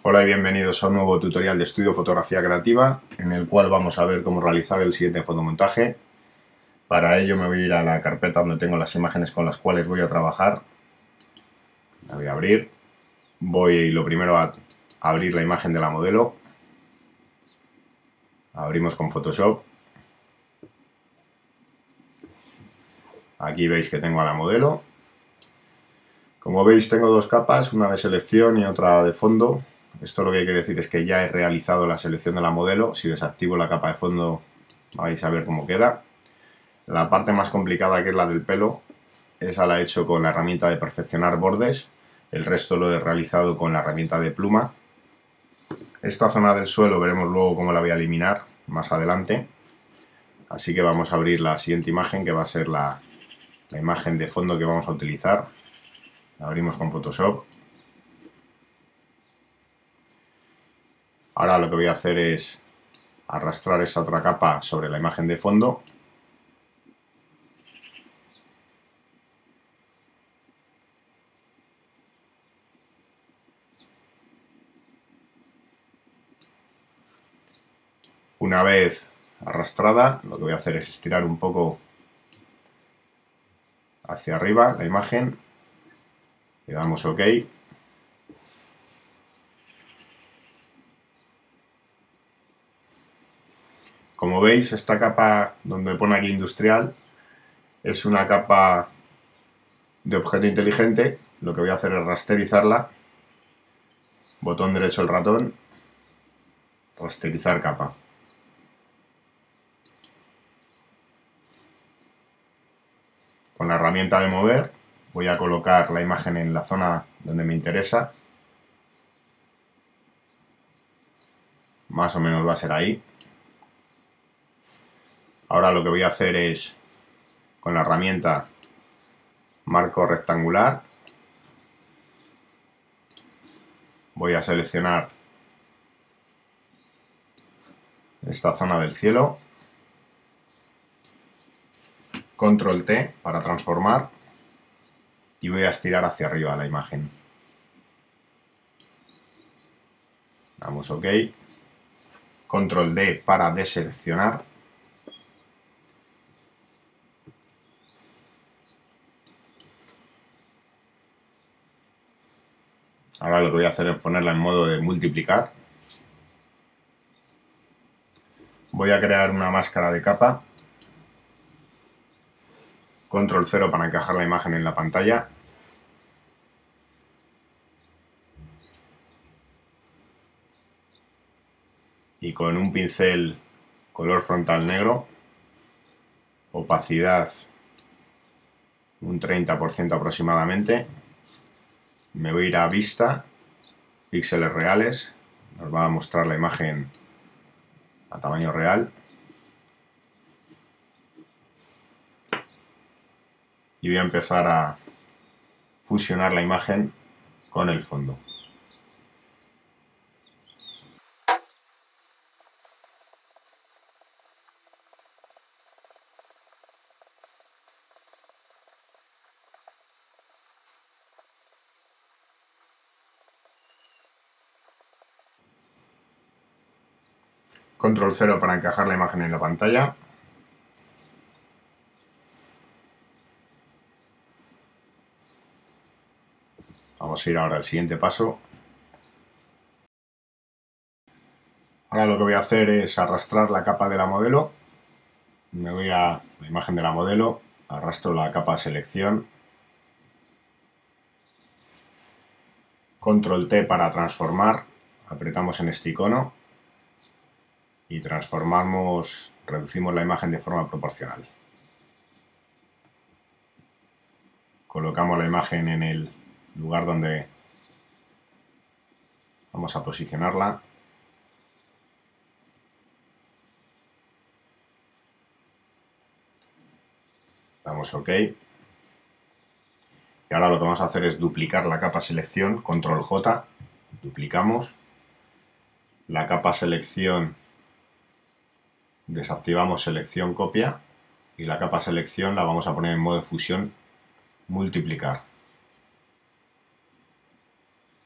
Hola y bienvenidos a un nuevo tutorial de estudio fotografía creativa en el cual vamos a ver cómo realizar el siguiente fotomontaje. Para ello me voy a ir a la carpeta donde tengo las imágenes con las cuales voy a trabajar. La voy a abrir. Voy lo primero a abrir la imagen de la modelo. Abrimos con Photoshop. Aquí veis que tengo a la modelo. Como veis tengo dos capas, una de selección y otra de fondo. Esto lo que quiere decir es que ya he realizado la selección de la modelo. Si desactivo la capa de fondo vais a ver cómo queda. La parte más complicada, que es la del pelo, esa la he hecho con la herramienta de perfeccionar bordes. El resto lo he realizado con la herramienta de pluma. Esta zona del suelo veremos luego cómo la voy a eliminar más adelante. Así que vamos a abrir la siguiente imagen, que va a ser la imagen de fondo que vamos a utilizar. La abrimos con Photoshop. Ahora lo que voy a hacer es arrastrar esa otra capa sobre la imagen de fondo. Una vez arrastrada, lo que voy a hacer es estirar un poco hacia arriba la imagen. Le damos OK. Como veis, esta capa donde pone aquí industrial es una capa de objeto inteligente. Lo que voy a hacer es rasterizarla. Botón derecho del ratón, rasterizar capa. Con la herramienta de mover voy a colocar la imagen en la zona donde me interesa. Más o menos va a ser ahí. Ahora lo que voy a hacer es, con la herramienta marco rectangular, voy a seleccionar esta zona del cielo, control T para transformar y voy a estirar hacia arriba la imagen. Damos OK, control D para deseleccionar. Ahora lo que voy a hacer es ponerla en modo de multiplicar. Voy a crear una máscara de capa. Control 0 para encajar la imagen en la pantalla. Y con un pincel color frontal negro, opacidad un 30% aproximadamente, me voy a ir a vista, píxeles reales, nos va a mostrar la imagen a tamaño real. Y voy a empezar a fusionar la imagen con el fondo. Control 0 para encajar la imagen en la pantalla. Vamos a ir ahora al siguiente paso. Ahora lo que voy a hacer es arrastrar la capa de la modelo. Me voy a la imagen de la modelo, arrastro la capa selección. Control T para transformar. Apretamos en este icono y transformamos, reducimos la imagen de forma proporcional. Colocamos la imagen en el lugar donde vamos a posicionarla. Damos OK. Y ahora lo que vamos a hacer es duplicar la capa selección, control J, duplicamos. La capa selección, desactivamos selección copia y la capa selección la vamos a poner en modo de fusión, multiplicar.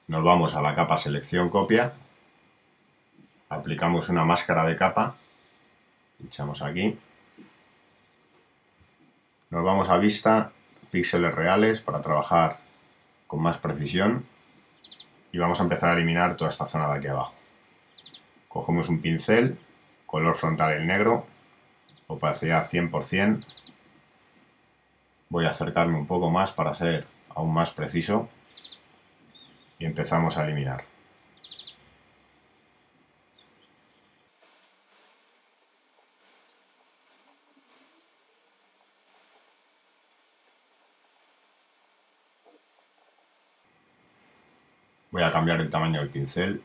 Nos vamos a la capa selección copia, aplicamos una máscara de capa, pinchamos aquí, nos vamos a vista, píxeles reales para trabajar con más precisión y vamos a empezar a eliminar toda esta zona de aquí abajo. Cogemos un pincel, color frontal en negro, opacidad 100%, voy a acercarme un poco más para ser aún más preciso y empezamos a eliminar. Voy a cambiar el tamaño del pincel.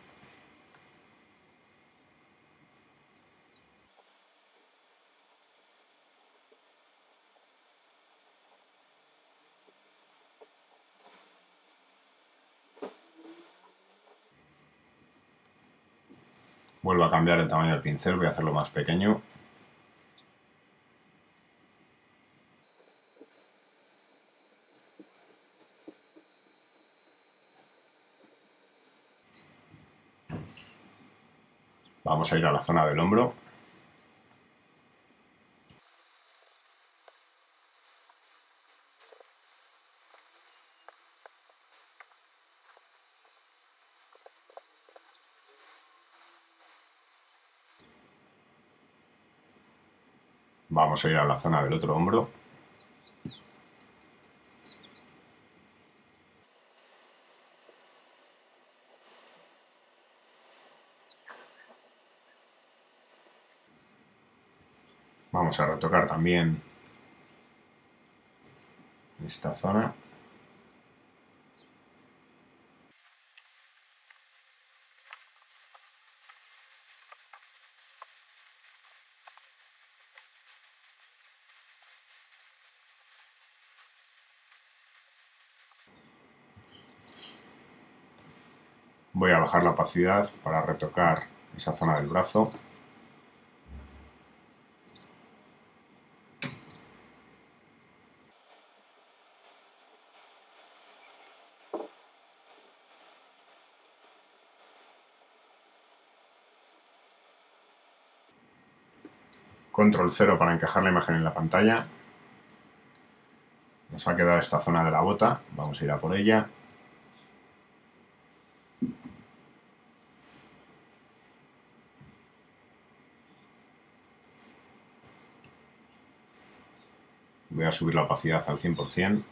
Vuelvo a cambiar el tamaño del pincel, voy a hacerlo más pequeño. Vamos a ir a la zona del hombro. Vamos a ir a la zona del otro hombro. Vamos a retocar también esta zona. Voy a bajar la opacidad para retocar esa zona del brazo. Control 0 para encajar la imagen en la pantalla. Nos ha quedado esta zona de la bota, vamos a ir a por ella. Voy a subir la opacidad al 100%.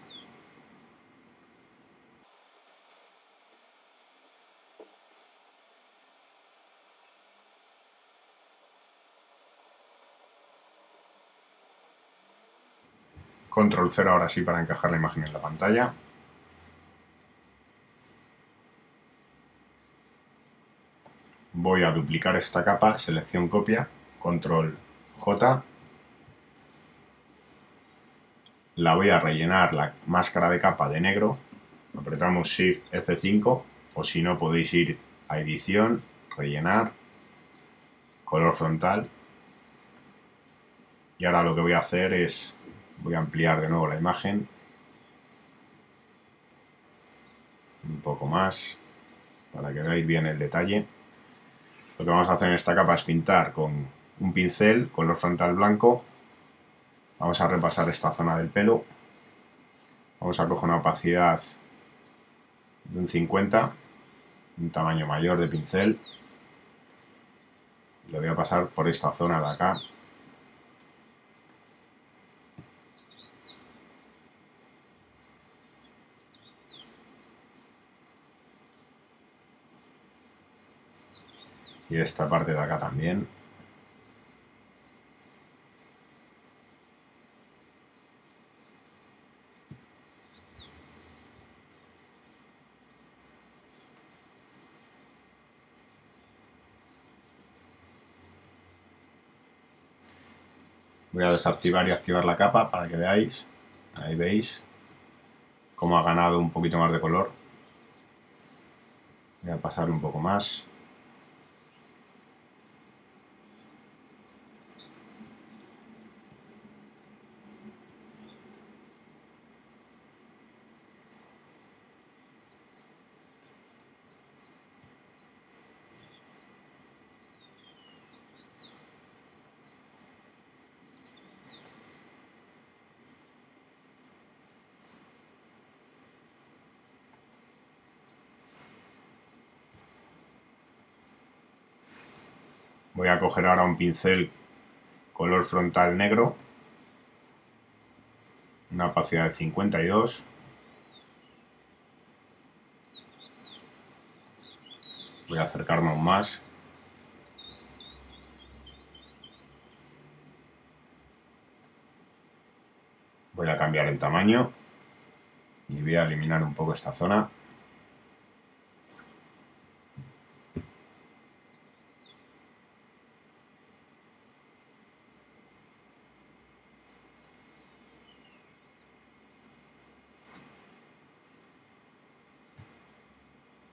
Control 0 ahora sí para encajar la imagen en la pantalla. Voy a duplicar esta capa, selección copia, control J. La voy a rellenar la máscara de capa de negro. Apretamos Shift F5 o si no podéis ir a edición, rellenar, color frontal. Y ahora lo que voy a hacer es, voy a ampliar de nuevo la imagen. Un poco más, para que veáis bien el detalle. Lo que vamos a hacer en esta capa es pintar con un pincel, color frontal blanco. Vamos a repasar esta zona del pelo. Vamos a coger una opacidad de un 50, un tamaño mayor de pincel. Lo voy a pasar por esta zona de acá. Y esta parte de acá también. Voy a desactivar y activar la capa para que veáis. Ahí veis cómo ha ganado un poquito más de color. Voy a pasar un poco más. Voy a coger ahora un pincel color frontal negro, una opacidad de 52. Voy a acercarme aún más. Voy a cambiar el tamaño y voy a eliminar un poco esta zona.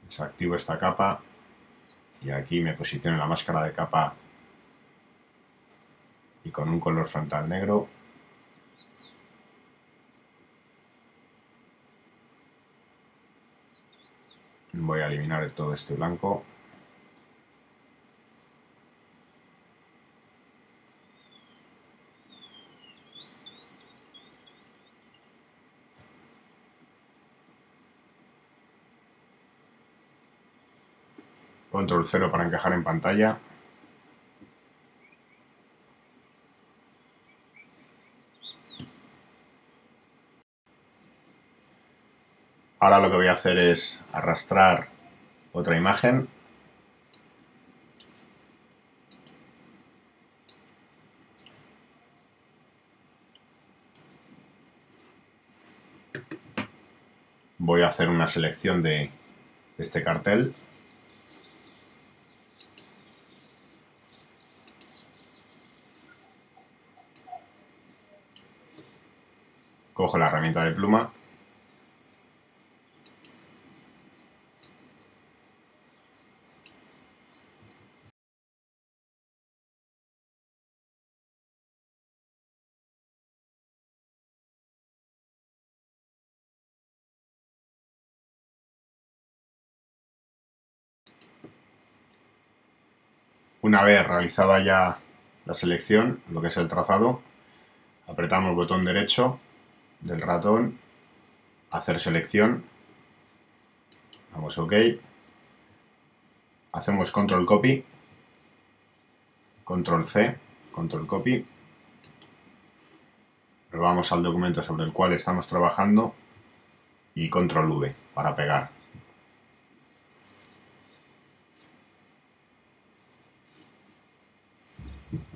Desactivo esta capa y aquí me posiciono en la máscara de capa y con un color frontal negro voy a eliminar todo este blanco. Control 0 para encajar en pantalla. Ahora lo que voy a hacer es arrastrar otra imagen. Voy a hacer una selección de este cartel. Cojo la herramienta de pluma. Una vez realizada ya la selección, lo que es el trazado, apretamos el botón derecho del ratón, hacer selección, damos OK, hacemos control copy, control C, control copy, nos vamos al documento sobre el cual estamos trabajando y control V para pegar.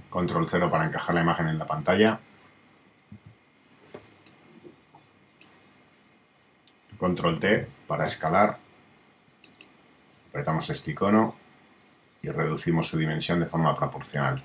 Control 0 para encajar la imagen en la pantalla. Control T para escalar. Apretamos este icono y reducimos su dimensión de forma proporcional.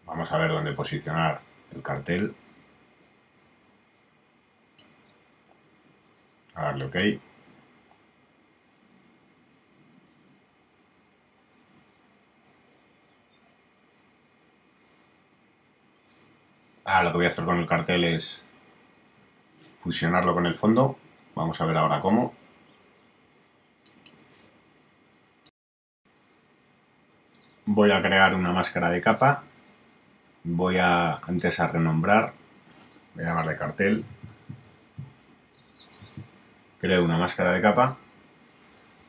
Vamos a ver dónde posicionar el cartel. A darle OK. Ahora lo que voy a hacer con el cartel es fusionarlo con el fondo. Vamos a ver ahora cómo. Voy a crear una máscara de capa. Voy a antes a renombrar. Voy a llamarle cartel. Creo una máscara de capa.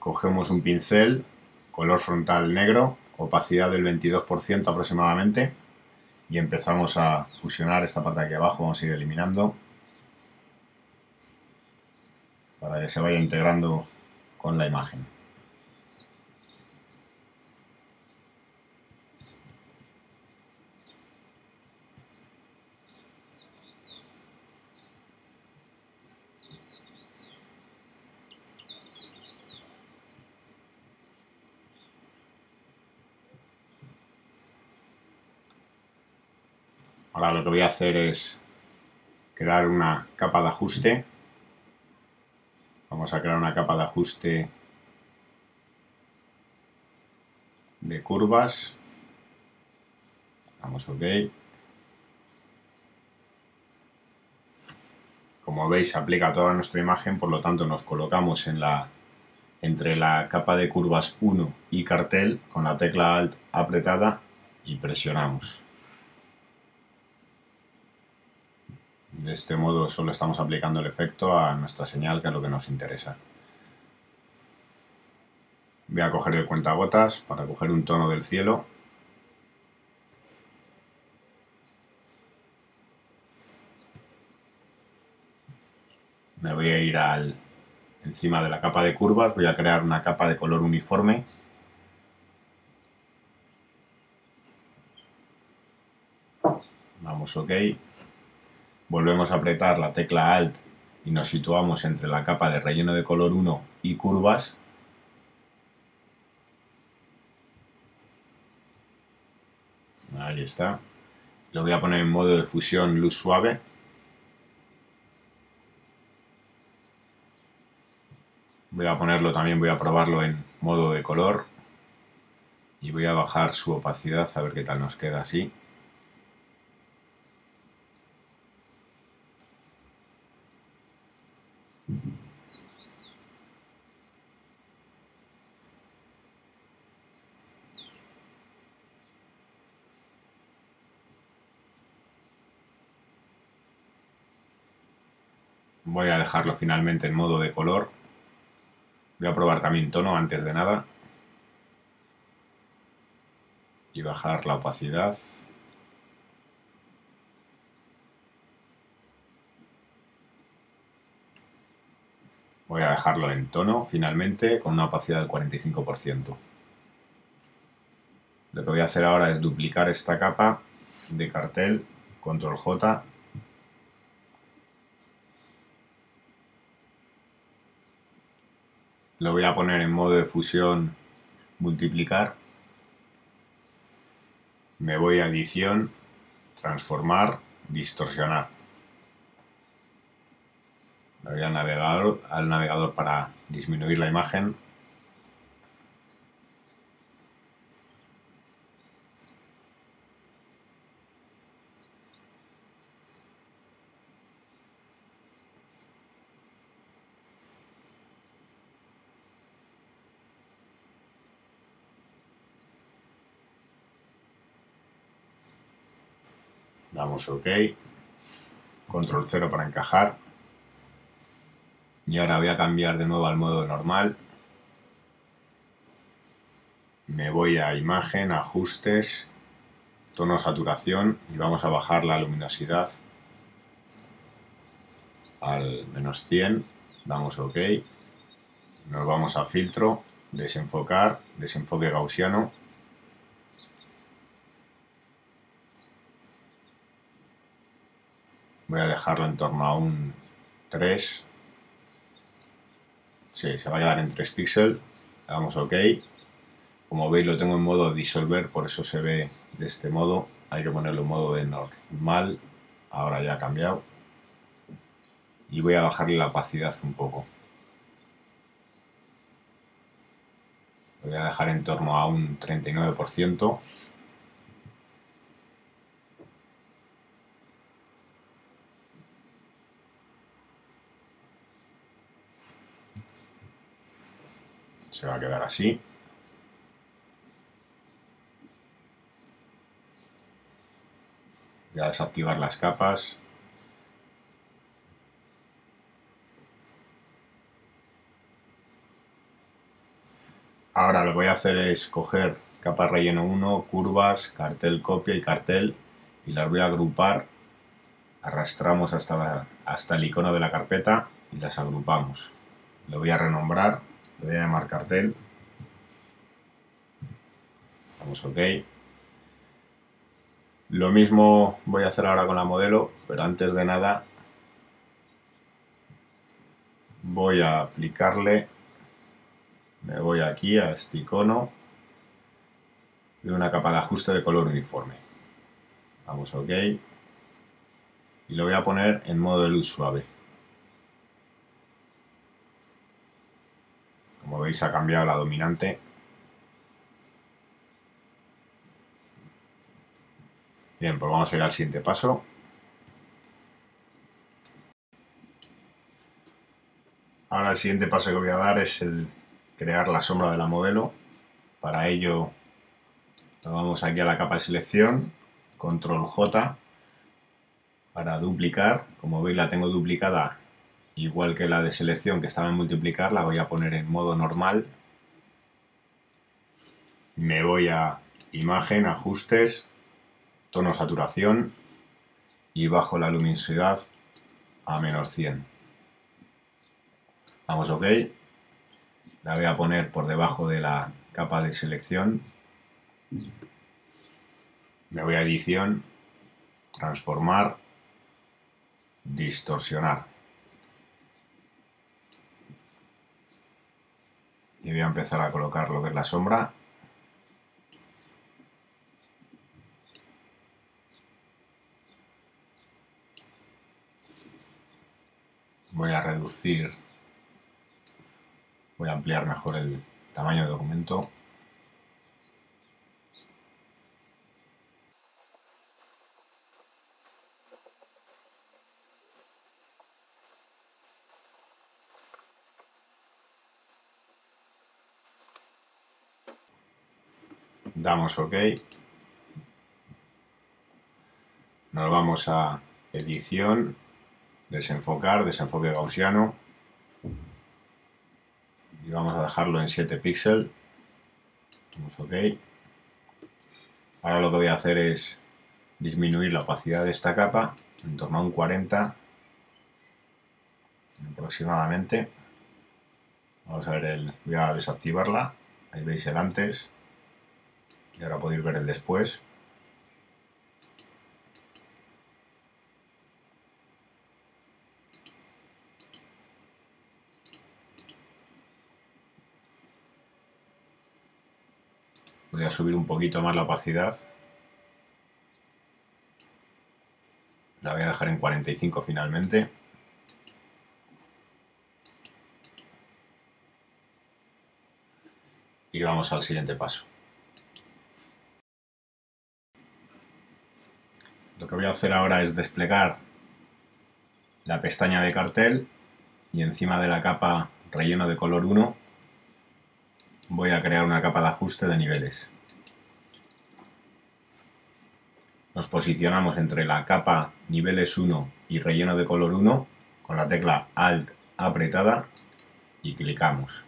Cogemos un pincel, color frontal negro, opacidad del 22% aproximadamente. Y empezamos a fusionar esta parte de aquí abajo. Vamos a ir eliminando para que se vaya integrando con la imagen. Ahora lo que voy a hacer es crear una capa de ajuste. Vamos a crear una capa de ajuste de curvas. Damos OK. Como veis, se aplica a toda nuestra imagen, por lo tanto nos colocamos en la entre la capa de curvas 1 y cartel con la tecla Alt apretada y presionamos. De este modo solo estamos aplicando el efecto a nuestra señal, que es lo que nos interesa. Voy a coger el cuentagotas para coger un tono del cielo. Me voy a ir encima de la capa de curvas, voy a crear una capa de color uniforme. Vamos OK. Volvemos a apretar la tecla Alt y nos situamos entre la capa de relleno de color 1 y curvas. Ahí está. Lo voy a poner en modo de fusión luz suave. Voy a ponerlo también, voy a probarlo en modo de color. Y voy a bajar su opacidad a ver qué tal nos queda así. Voy a dejarlo finalmente en modo de color. Voy a probar también tono antes de nada. Y bajar la opacidad. Voy a dejarlo en tono finalmente con una opacidad del 45%. Lo que voy a hacer ahora es duplicar esta capa de cartel, control J. Lo voy a poner en modo de fusión multiplicar. Me voy a edición, transformar, distorsionar. Me voy al navegador para disminuir la imagen. Damos OK. Control 0 para encajar. Y ahora voy a cambiar de nuevo al modo normal. Me voy a imagen, ajustes, tono, saturación y vamos a bajar la luminosidad al -100. Damos OK. Nos vamos a filtro, desenfocar, desenfoque gaussiano. Voy a dejarlo en torno a un 3. Sí, se va a quedar en 3 píxeles. Damos OK. Como veis lo tengo en modo disolver, por eso se ve de este modo. Hay que ponerlo en modo de normal. Ahora ya ha cambiado. Y voy a bajarle la opacidad un poco. Lo voy a dejar en torno a un 39%. Se va a quedar así. Voy a desactivar las capas. Ahora lo que voy a hacer es coger capa relleno 1, curvas, cartel copia y cartel y las voy a agrupar. Arrastramos hasta el icono de la carpeta y las agrupamos. Lo voy a renombrar, lo voy a llamar cartel. Damos OK. Lo mismo voy a hacer ahora con la modelo, pero antes de nada voy a aplicarle, me voy aquí a este icono y una capa de ajuste de color uniforme. Damos OK y lo voy a poner en modo de luz suave. Como veis ha cambiado la dominante. Bien, pues vamos a ir al siguiente paso. Ahora el siguiente paso que voy a dar es el crear la sombra de la modelo. Para ello nos vamos aquí a la capa de selección, control J para duplicar. Como veis la tengo duplicada igual que la de selección que estaba en multiplicar, la voy a poner en modo normal. Me voy a imagen, ajustes, tono, saturación y bajo la luminosidad a -100. Damos OK. La voy a poner por debajo de la capa de selección. Me voy a edición, transformar, distorsionar. Y voy a empezar a colocar lo que es la sombra. Voy a reducir, voy a ampliar mejor el tamaño del documento. Damos OK. Nos vamos a edición, desenfocar, desenfoque gaussiano. Y vamos a dejarlo en 7 píxeles. Damos OK. Ahora lo que voy a hacer es disminuir la opacidad de esta capa en torno a un 40 aproximadamente. Vamos a ver voy a desactivarla. Ahí veis el antes y ahora podéis ver el después. Voy a subir un poquito más la opacidad. La voy a dejar en 45 finalmente. Y vamos al siguiente paso. Lo que voy a hacer ahora es desplegar la pestaña de cartel y encima de la capa relleno de color 1 voy a crear una capa de ajuste de niveles. Nos posicionamos entre la capa niveles 1 y relleno de color 1 con la tecla Alt apretada y clicamos.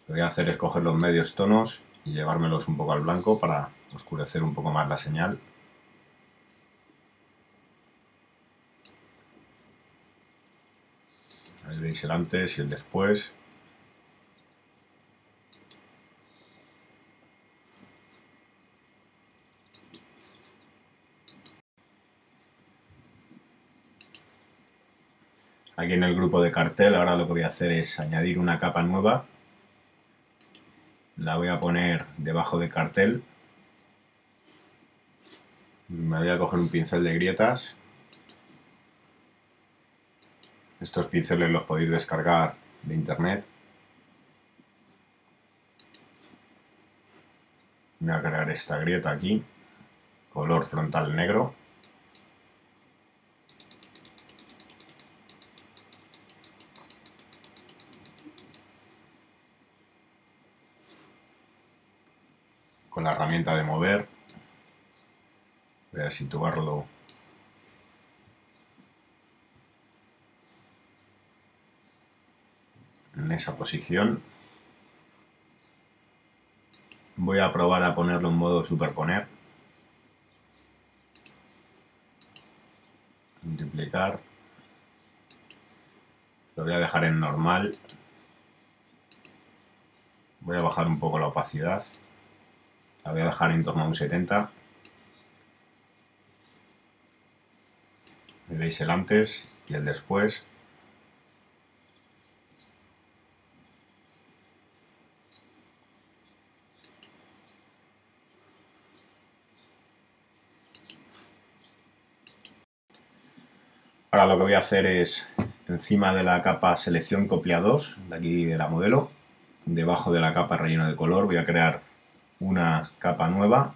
Lo que voy a hacer es coger los medios tonos y llevármelos un poco al blanco para oscurecer un poco más la señal. Ahí veis el antes y el después. Aquí en el grupo de cartel ahora lo que voy a hacer es añadir una capa nueva. La voy a poner debajo de cartel. Me voy a coger un pincel de grietas. Estos pinceles los podéis descargar de internet. Voy a crear esta grieta aquí, color frontal negro. Con la herramienta de mover voy a situarlo en esa posición. Voy a probar a ponerlo en modo superponer. Multiplicar. Lo voy a dejar en normal. Voy a bajar un poco la opacidad. La voy a dejar en torno a un 70. Veis el antes y el después. Ahora lo que voy a hacer es, encima de la capa selección copia 2, de aquí de la modelo, debajo de la capa relleno de color, voy a crear una capa nueva.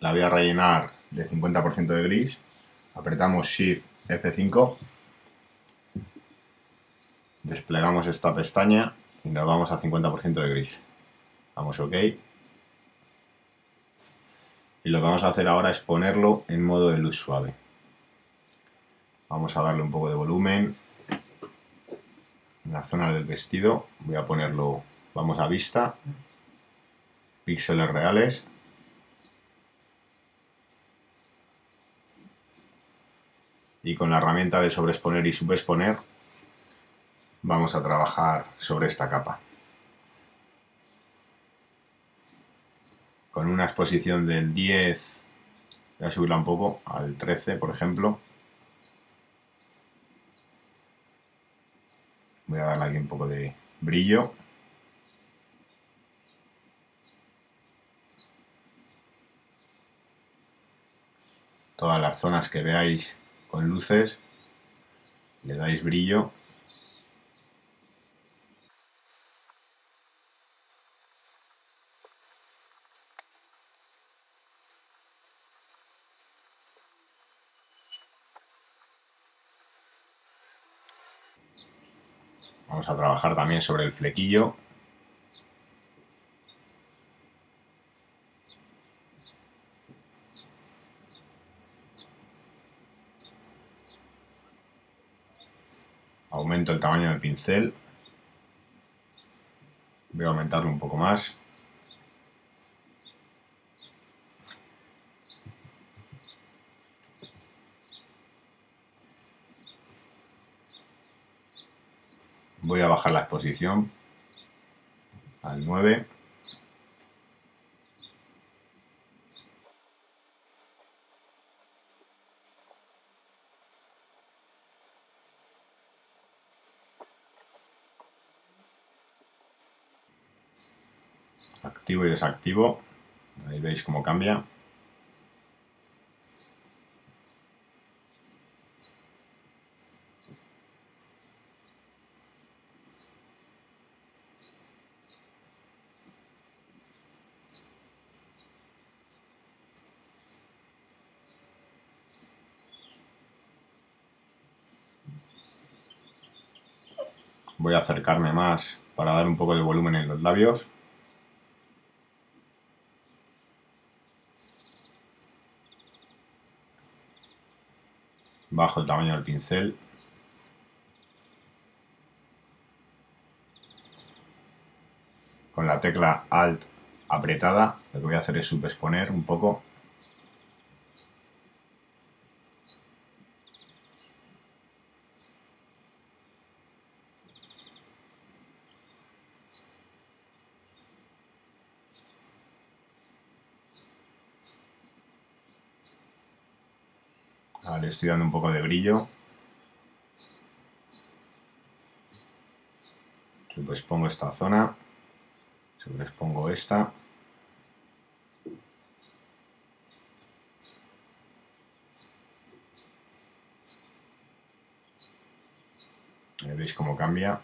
La voy a rellenar de 50% de gris. Apretamos Shift F5. Desplegamos esta pestaña y nos vamos a 50% de gris. Damos OK. Y lo que vamos a hacer ahora es ponerlo en modo de luz suave. Vamos a darle un poco de volumen. En la zona del vestido voy a ponerlo, vamos a vista, píxeles reales. Y con la herramienta de sobreexponer y subexponer vamos a trabajar sobre esta capa. Con una exposición del 10, voy a subirla un poco, al 13 por ejemplo. Voy a darle aquí un poco de brillo. Todas las zonas que veáis con luces, le dais brillo. Vamos a trabajar también sobre el flequillo. Aumento el tamaño del pincel. Voy a aumentarlo un poco más. Voy a bajar la exposición al 9. Activo y desactivo. Ahí veis cómo cambia. Voy a acercarme más para dar un poco de volumen en los labios. Bajo el tamaño del pincel. Con la tecla Alt apretada, lo que voy a hacer es subexponer un poco. Ahora le estoy dando un poco de brillo. Subexpongo esta zona. Sobreexpongo esta. ¿Veis cómo cambia?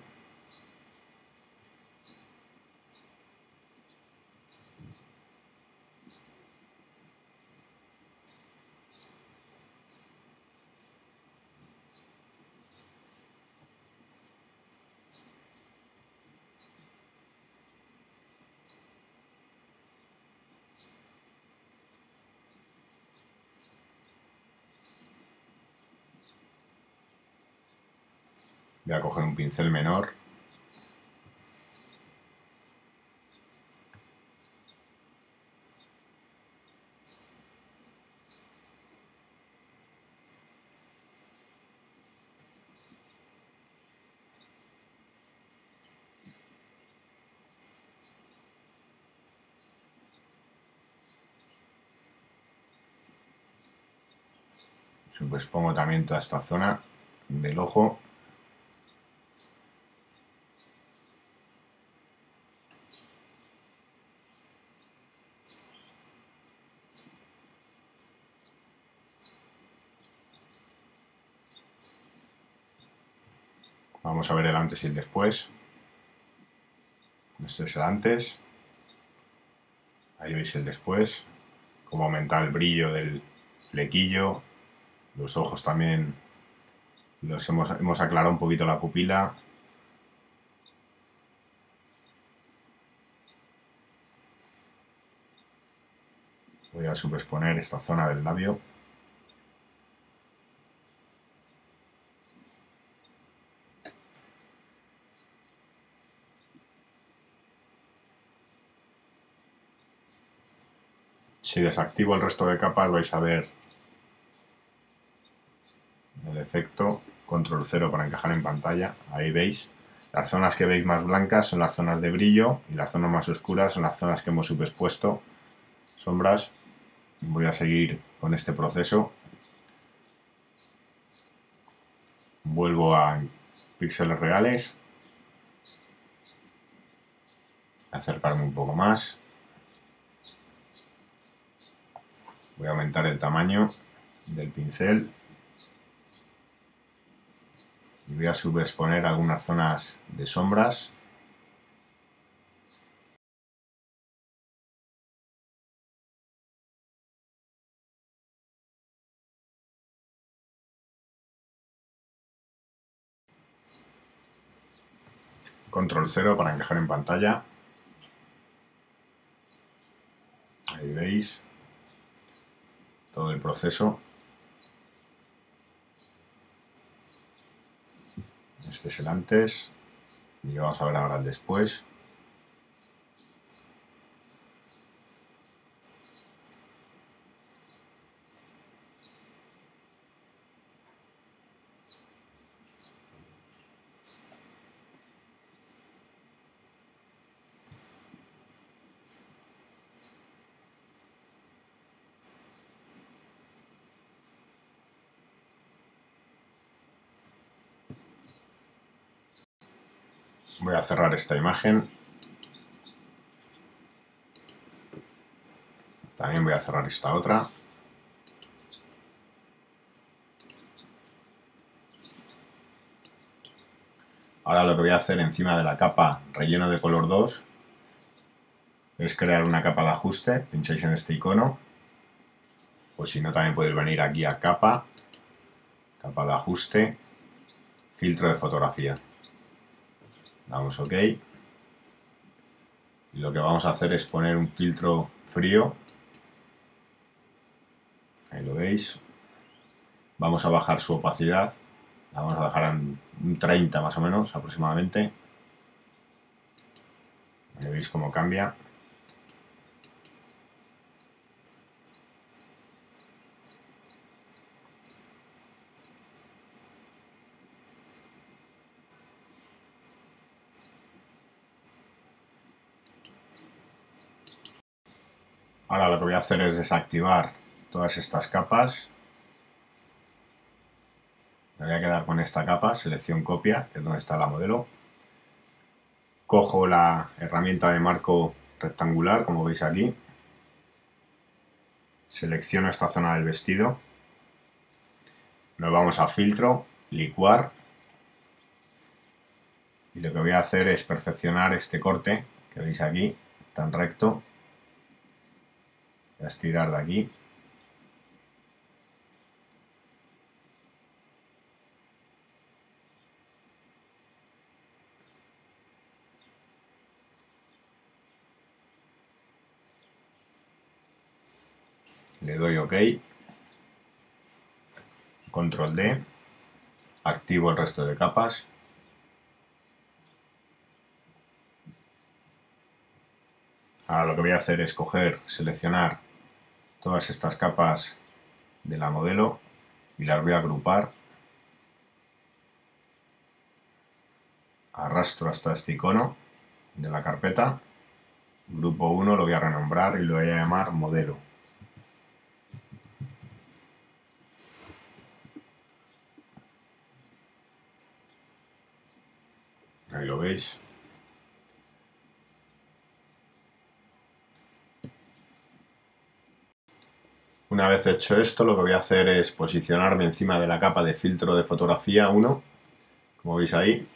Voy a coger un pincel menor. Subexpongo también toda esta zona del ojo. Vamos a ver el antes y el después. Este es el antes. Ahí veis el después. Cómo aumenta el brillo del flequillo. Los ojos también hemos aclarado un poquito la pupila. Voy a subexponer esta zona del labio. Si desactivo el resto de capas vais a ver el efecto. Control 0 para encajar en pantalla. Ahí veis. Las zonas que veis más blancas son las zonas de brillo y las zonas más oscuras son las zonas que hemos subexpuesto. Sombras. Voy a seguir con este proceso. Vuelvo a píxeles reales. Acercarme un poco más. Voy a aumentar el tamaño del pincel. Y voy a subexponer algunas zonas de sombras. Control 0 para encajar en pantalla. Ahí veis todo el proceso. Este es el antes y vamos a ver ahora el después. Voy a cerrar esta imagen. También voy a cerrar esta otra. Ahora lo que voy a hacer encima de la capa relleno de color 2 es crear una capa de ajuste. Pincháis en este icono. O si no, también podéis venir aquí a capa, capa de ajuste, filtro de fotografía. Damos OK. Y lo que vamos a hacer es poner un filtro frío. Ahí lo veis. Vamos a bajar su opacidad. La vamos a dejar en un 30 más o menos, aproximadamente. Ahí veis cómo cambia. Ahora lo que voy a hacer es desactivar todas estas capas. Me voy a quedar con esta capa, selección copia, que es donde está la modelo. Cojo la herramienta de marco rectangular, como veis aquí. Selecciono esta zona del vestido. Nos vamos a filtro, licuar. Y lo que voy a hacer es perfeccionar este corte que veis aquí, tan recto. Voy a estirar de aquí. Le doy OK. Control D. Activo el resto de capas. Ahora lo que voy a hacer es seleccionar todas estas capas de la modelo y las voy a agrupar. Arrastro hasta este icono de la carpeta. Grupo 1 lo voy a renombrar y lo voy a llamar modelo. Ahí lo veis. Una vez hecho esto, lo que voy a hacer es posicionarme encima de la capa de filtro de fotografía 1, como veis ahí.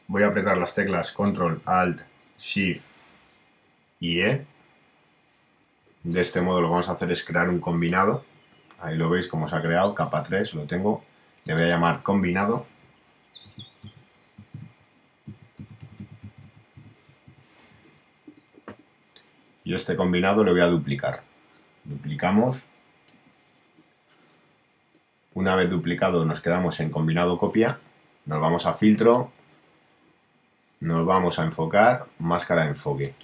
Voy a apretar las teclas Control, Alt, Shift y E. De este modo lo que vamos a hacer es crear un combinado. Ahí lo veis como se ha creado, capa 3, lo tengo. Le voy a llamar combinado. Y este combinado lo voy a duplicar. duplicamos. Una vez duplicado nos quedamos en combinado copia, nos vamos a filtro, nos vamos a enfocar, máscara de enfoque.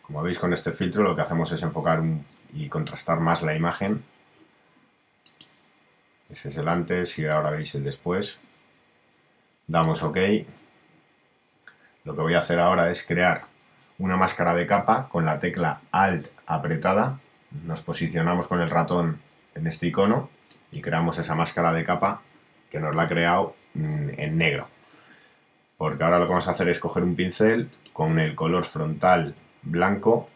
Como veis, con este filtro lo que hacemos es enfocar y contrastar más la imagen. Ese es el antes y ahora veis el después. Damos OK. Lo que voy a hacer ahora es crear una máscara de capa con la tecla Alt apretada. Nos posicionamos con el ratón en este icono y creamos esa máscara de capa que nos la ha creado en negro. Porque ahora lo que vamos a hacer es coger un pincel con el color frontal blanco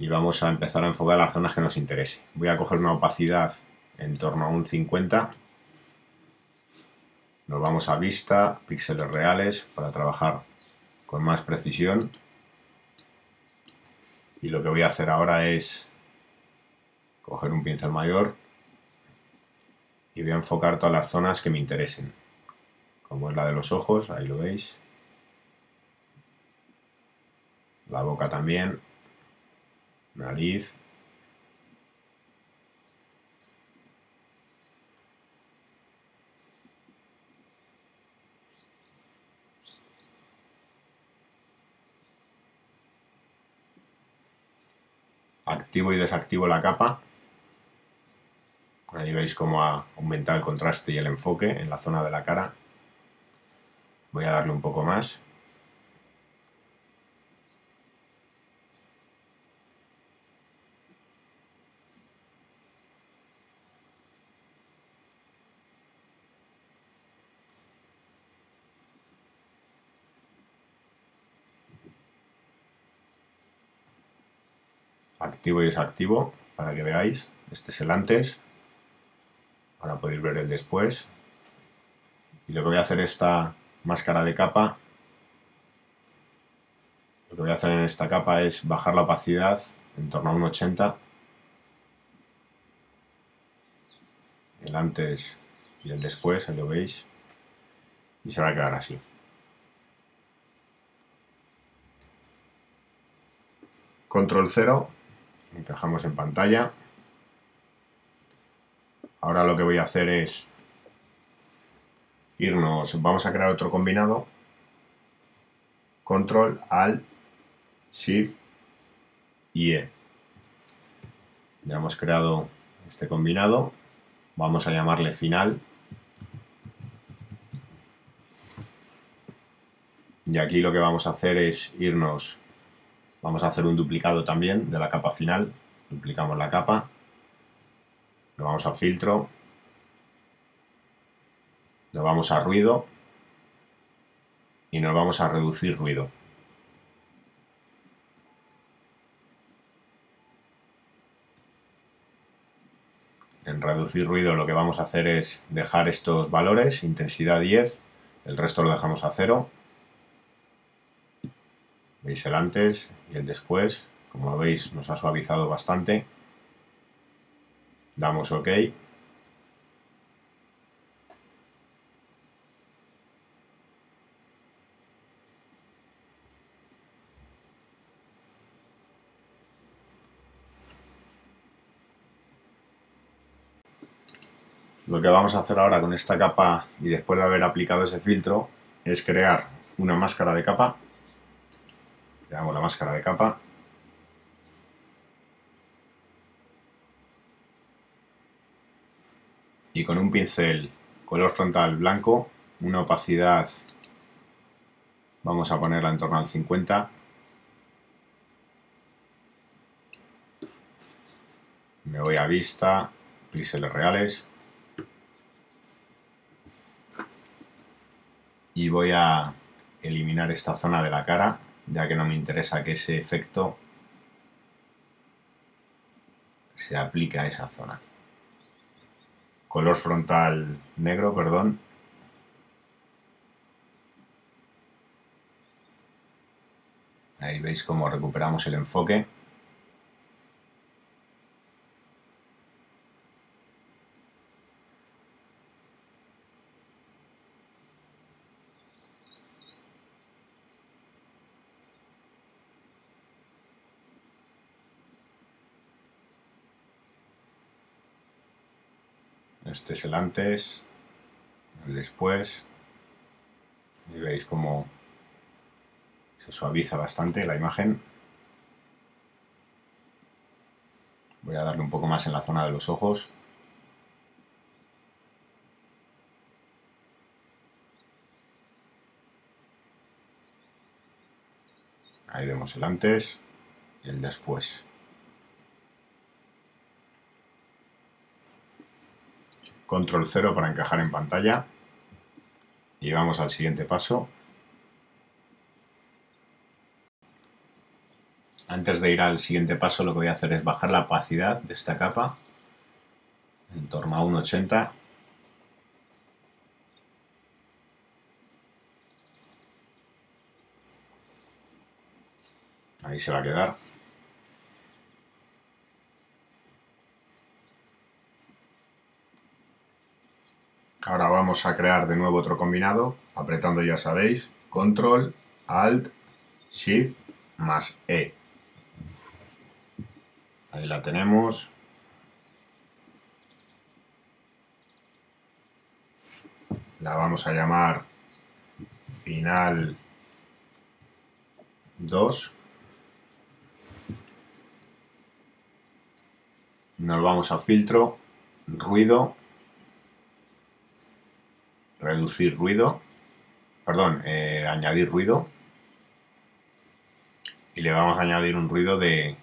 y vamos a empezar a enfocar las zonas que nos interese. Voy a coger una opacidad en torno a un 50. Nos vamos a vista, píxeles reales para trabajar con más precisión. Y lo que voy a hacer ahora es coger un pincel mayor y voy a enfocar todas las zonas que me interesen, como es la de los ojos, ahí lo veis, la boca también, nariz, activo y desactivo la capa. Ahí veis cómo ha aumentado el contraste y el enfoque en la zona de la cara. Voy a darle un poco más. Activo y desactivo para que veáis. Este es el antes. Ahora podéis ver el después. Y lo que voy a hacer esta máscara de capa, lo que voy a hacer en esta capa es bajar la opacidad en torno a un 80. El antes y el después, ahí lo veis. Y se va a quedar así. Control 0, encajamos en pantalla. Ahora lo que voy a hacer es vamos a crear otro combinado. Control, Alt, Shift y E. Ya hemos creado este combinado. Vamos a llamarle final. Y aquí lo que vamos a hacer es vamos a hacer un duplicado también de la capa final. Duplicamos la capa. Nos vamos a filtro. Nos vamos a ruido. Y nos vamos a reducir ruido. En reducir ruido lo que vamos a hacer es dejar estos valores, intensidad 10, el resto lo dejamos a 0. Veis el antes y el después, como veis nos ha suavizado bastante. Damos OK. Lo que vamos a hacer ahora con esta capa y después de haber aplicado ese filtro es crear una máscara de capa. Creamos la máscara de capa. Y con un pincel color frontal blanco, una opacidad vamos a ponerla en torno al 50. Me voy a vista, píxeles reales. Y voy a eliminar esta zona de la cara, ya que no me interesa que ese efecto se aplique a esa zona. Color frontal negro, perdón. Ahí veis cómo recuperamos el enfoque. Este es el antes, el después, y veis cómo se suaviza bastante la imagen. Voy a darle un poco más en la zona de los ojos. Ahí vemos el antes y el después. Control 0 para encajar en pantalla. Y vamos al siguiente paso. Antes de ir al siguiente paso, lo que voy a hacer es bajar la opacidad de esta capa en torno a 1,80. Ahí se va a quedar. Ahora vamos a crear de nuevo otro combinado, apretando, ya sabéis, Control, Alt, Shift más E. Ahí la tenemos. La vamos a llamar Final 2. Nos vamos a filtro, ruido, reducir ruido, perdón, añadir ruido, y le vamos a añadir un ruido de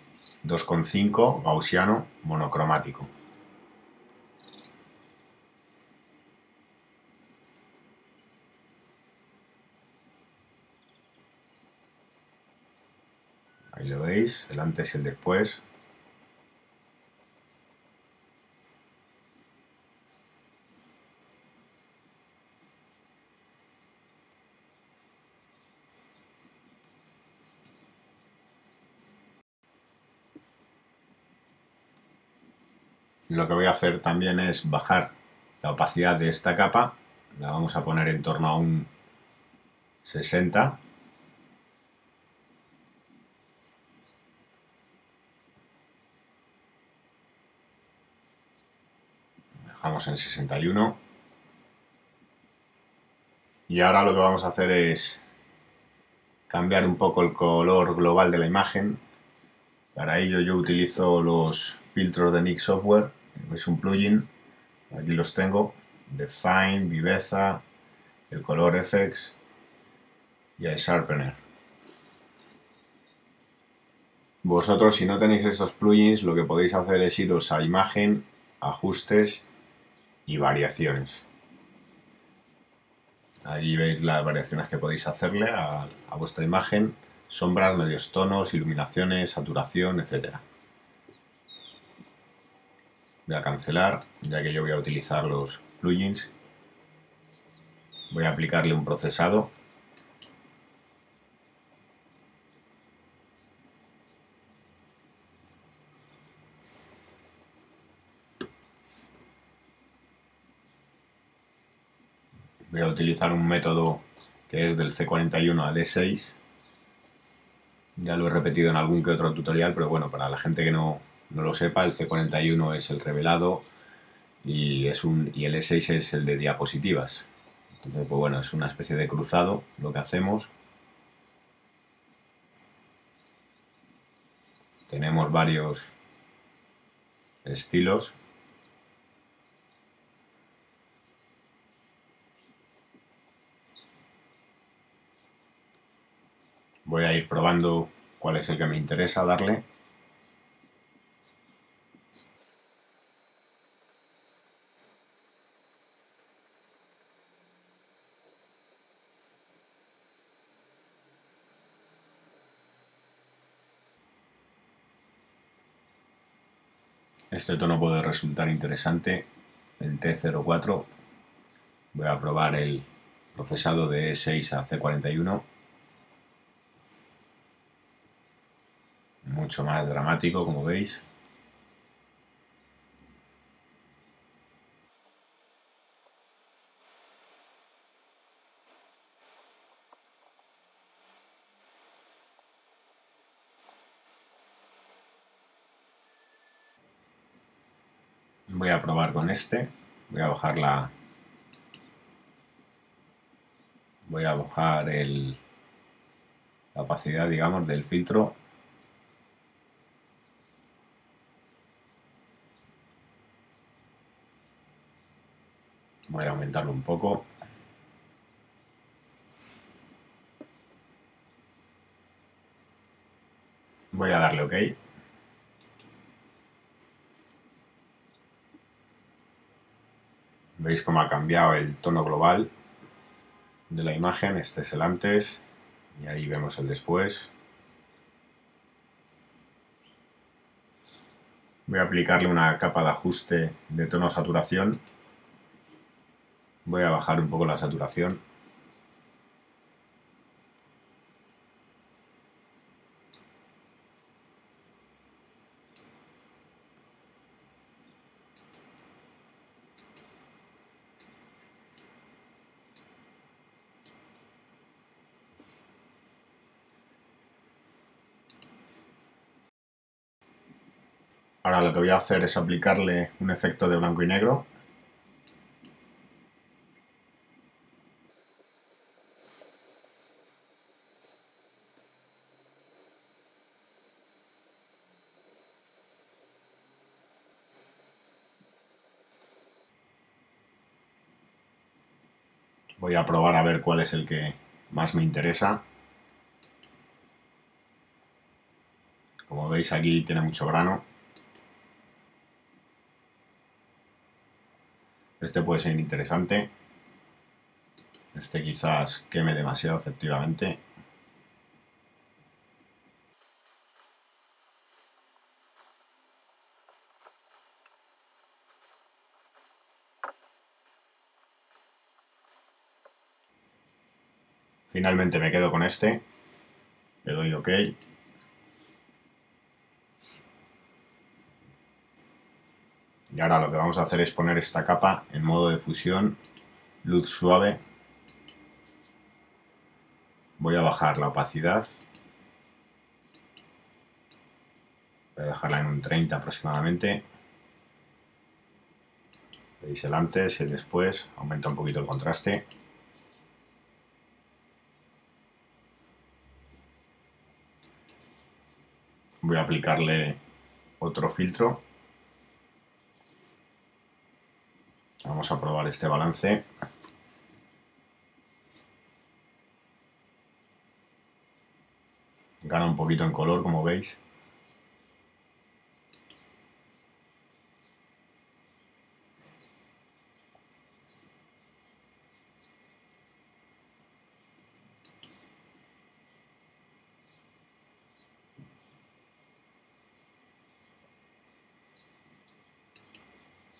2,5 gaussiano monocromático. Ahí lo veis, el antes y el después. Lo que voy a hacer también es bajar la opacidad de esta capa. La vamos a poner en torno a un 60. Dejamos en 61. Y ahora lo que vamos a hacer es cambiar un poco el color global de la imagen. Para ello yo utilizo los filtros de Nik Software. Es un plugin, aquí los tengo, Define, Viveza, el Color FX y el Sharpener. Vosotros, si no tenéis estos plugins, lo que podéis hacer es iros a Imagen, Ajustes y Variaciones. Allí veis las variaciones que podéis hacerle a vuestra imagen, sombras, medios tonos, iluminaciones, saturación, etc. Voy a cancelar, ya que yo voy a utilizar los plugins. Voy a aplicarle un procesado. Voy a utilizar un método que es del C41 al E6. Ya lo he repetido en algún que otro tutorial, pero bueno, para la gente que no lo sepa, el C41 es el revelado y el E6 es el de diapositivas. Entonces, pues bueno, es una especie de cruzado lo que hacemos. Tenemos varios estilos. Voy a ir probando cuál es el que me interesa darle. Este tono puede resultar interesante, el T04. Voy a probar el procesado de E6 a C41. Mucho más dramático, como veis. Voy a probar con este, Voy a bajar la opacidad, digamos, del filtro. Voy a aumentarlo un poco. Voy a darle OK. Veis cómo ha cambiado el tono global de la imagen. Este es el antes y ahí vemos el después. Voy a aplicarle una capa de ajuste de tono saturación. Voy a bajar un poco la saturación. Ahora lo que voy a hacer es aplicarle un efecto de blanco y negro. Voy a probar a ver cuál es el que más me interesa. Como veis aquí tiene mucho grano. Este puede ser interesante. Este quizás queme demasiado, efectivamente. Finalmente me quedo con este. Le doy OK. Y ahora lo que vamos a hacer es poner esta capa en modo de fusión, luz suave. Voy a bajar la opacidad. Voy a dejarla en un 30 aproximadamente. Veis el antes y el después. Aumenta un poquito el contraste. Voy a aplicarle otro filtro. Vamos a probar este balance. Gana un poquito en color, como veis.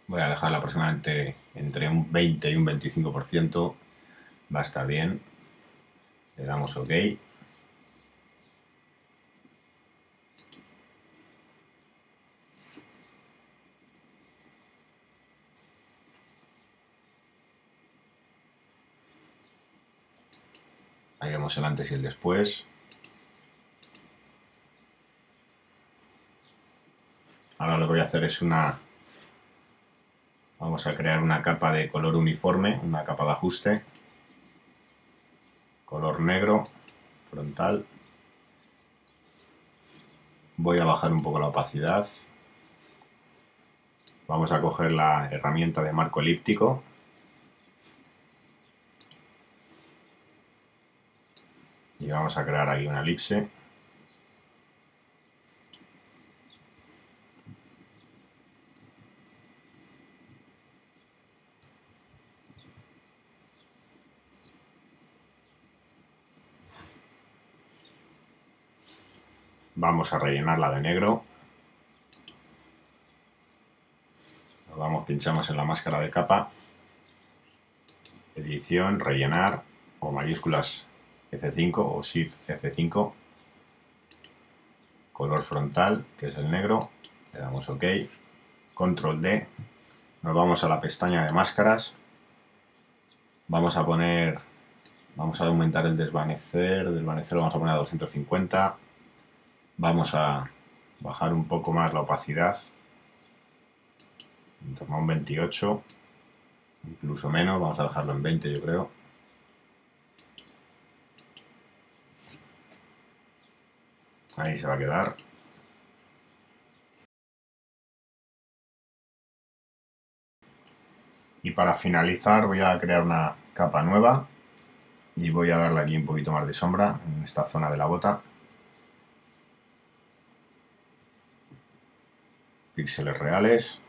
Voy a dejarla aproximadamente entre un 20 y un 25%. Va a estar bien. Le damos OK. Ahí vemos el antes y el después. Ahora lo que voy a hacer es vamos a crear una capa de color uniforme, una capa de ajuste. Color negro, frontal. Voy a bajar un poco la opacidad. Vamos a coger la herramienta de marco elíptico. Y vamos a crear aquí una elipse. Vamos a rellenarla de negro. Nos vamos, pinchamos en la máscara de capa. Edición, rellenar, o mayúsculas F5 o Shift F5. Color frontal, que es el negro. Le damos OK. Control D. Nos vamos a la pestaña de máscaras. Vamos a aumentar el desvanecer. El desvanecer lo vamos a poner a 250. Vamos a bajar un poco más la opacidad. En torno a un 28. incluso menos, vamos a dejarlo en 20 yo creo. Ahí se va a quedar. Y para finalizar voy a crear una capa nueva y voy a darle aquí un poquito más de sombra en esta zona de la bota. Píxeles reales.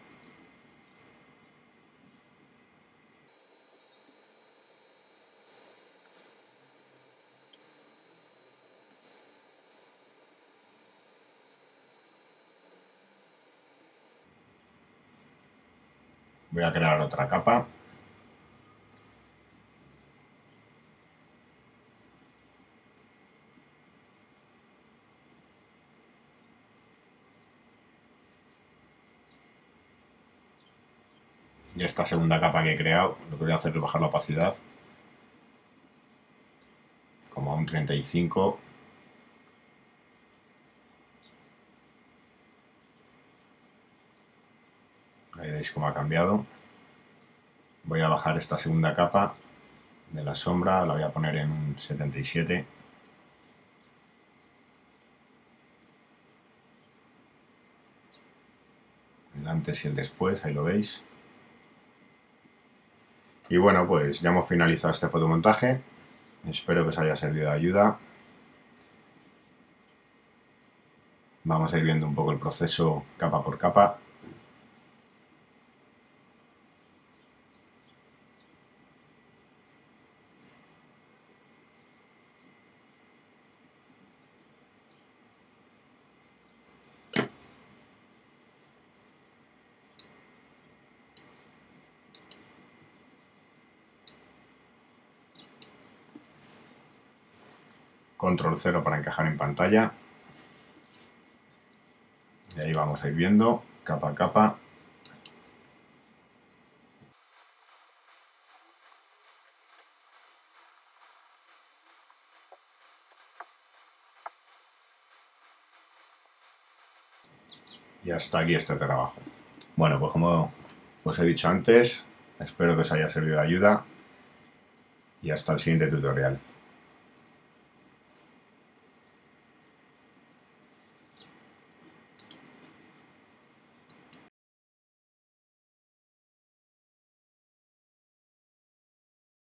Voy a crear otra capa. Y esta segunda capa que he creado, lo que voy a hacer es bajar la opacidad como a un 35. Ahí veis cómo ha cambiado. Voy a bajar esta segunda capa de la sombra, la voy a poner en un 77. El antes y el después, ahí lo veis. Y bueno, pues ya hemos finalizado este fotomontaje. Espero que os haya servido de ayuda. Vamos a ir viendo un poco el proceso capa por capa. Control 0 para encajar en pantalla. Y ahí vamos a ir viendo capa a capa. Y hasta aquí este trabajo. Bueno, pues como os he dicho antes, espero que os haya servido de ayuda y hasta el siguiente tutorial.